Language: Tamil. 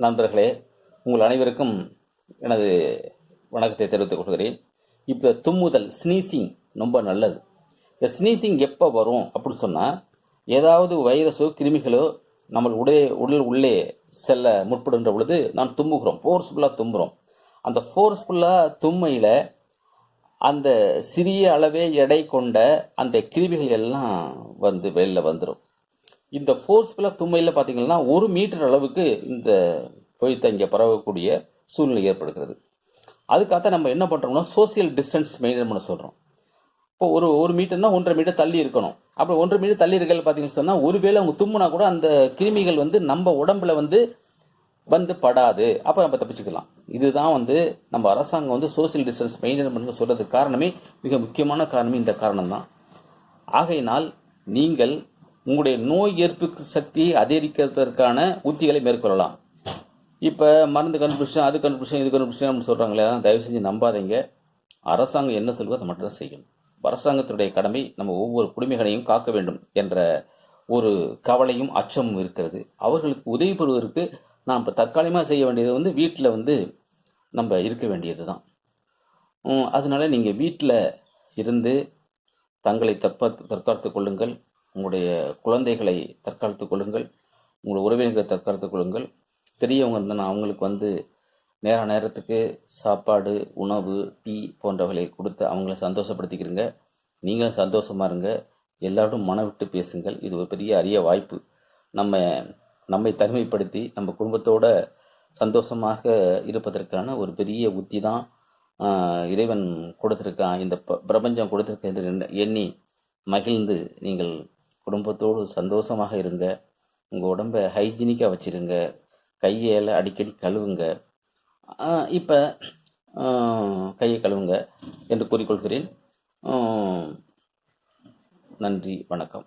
நண்பர்களே, உங்கள் அனைவருக்கும் எனது வணக்கத்தை தெரிவித்துக் கொள்கிறேன். இப்போ தும்முதல் ஸ்னீசிங் ரொம்ப நல்லது. இந்த ஸ்னீசிங் எப்போ வரும் அப்படின்னு சொன்னால், ஏதாவது வைரஸோ கிருமிகளோ நம்ம உடல் உள்ளே செல்ல முற்படுகின்ற பொழுது நாம் தும்முகிறோம், ஃபோர்ஸ்ஃபுல்லாக தும்புகிறோம். அந்த ஃபோர்ஸ்ஃபுல்லாக தும்மையில் அந்த சிறிய அளவே எடை கொண்ட அந்த கிருமிகள் எல்லாம் வெளியில் வந்துடும். இந்த ஃபோர்ஸ்ஃபுல்லாக தும்மையில் பார்த்தீங்கன்னா 1 மீட்டர் அளவுக்கு இந்த போய்த்த இங்கே பரவக்கூடிய சூழ்நிலை ஏற்படுகிறது. அதுக்காக நம்ம என்ன பண்ணுறோம்னா சோசியல் டிஸ்டன்ஸ் மெயின்டைன் பண்ண சொல்கிறோம். இப்போ ஒரு மீட்டர்னா 1.5 மீட்டர் தள்ளி இருக்கணும். அப்போ 1.5 மீட்டர் தள்ளி இருக்கிறது பார்த்தீங்கன்னு சொன்னால் ஒருவேளை அவங்க தும்முனா கூட அந்த கிருமிகள் நம்ம உடம்புல வந்து படாது. அப்போ நம்ம தப்பிச்சுக்கலாம். இதுதான் நம்ம அரசாங்கம் சோசியல் டிஸ்டன்ஸ் மெயின்டைன் பண்ண சொல்றதுக்கு காரணமே, மிக முக்கியமான காரணமே இந்த காரணம் தான். ஆகையினால் நீங்கள் உங்களுடைய நோய் எதிர்ப்பு சக்தியை அதிகரிக்கிறதுக்கான உத்திகளை மேற்கொள்ளலாம். இப்போ மருந்து கண்டுபிடிச்சோம், அது கண்டுபிடிச்சோம், இது கண்டுபிடிச்சோம் அப்படின்னு சொல்கிறாங்களே, தயவு செஞ்சு நம்பாதீங்க. அரசாங்கம் என்ன சொல்லுதோ அதை மட்டும் தான் செய்யணும். அரசாங்கத்துடைய கடமை நம்ம ஒவ்வொரு குடிமைகளையும் காக்க வேண்டும் என்ற ஒரு கவலையும் அச்சமும் இருக்கிறது. அவர்களுக்கு உதவி பெறுவதற்கு நாம் இப்போ தற்காலிகமாக செய்ய வேண்டியது வீட்டில் நம்ம இருக்க வேண்டியது தான். அதனால நீங்கள் வீட்டில் இருந்து தங்களை தற்காத்துக் கொள்ளுங்கள், உங்களுடைய குழந்தைகளை தற்காத்துக் கொள்ளுங்கள், உங்களுடைய உறவினர்களை தற்காத்துக் கொள்ளுங்கள். பெரியவங்க இருந்தால் அவங்களுக்கு நேரத்துக்கு சாப்பாடு, உணவு, டீ போன்றவர்களை கொடுத்து அவங்கள சந்தோஷப்படுத்திக்கிறங்க. நீங்களும் சந்தோஷமாக இருங்க. எல்லாரும் மன விட்டு பேசுங்கள். இது ஒரு பெரிய அரிய வாய்ப்பு. நம்மை தனிமைப்படுத்தி நம்ம குடும்பத்தோட சந்தோஷமாக இருப்பதற்கான ஒரு பெரிய உத்தி தான் இறைவன் கொடுத்துருக்கான், இந்த பிரபஞ்சம் கொடுத்துருக்க என்று எண்ணி மகிழ்ந்து நீங்கள் குடும்பத்தோடு சந்தோஷமாக இருங்க. உங்கள் உடம்பை ஹைஜீனிக்காக வச்சுருங்க. கையால் அடிக்கடி கழுவுங்க. இப்போ கையை கழுவுங்க என்று கூறிக்கொள்கிறேன். நன்றி, வணக்கம்.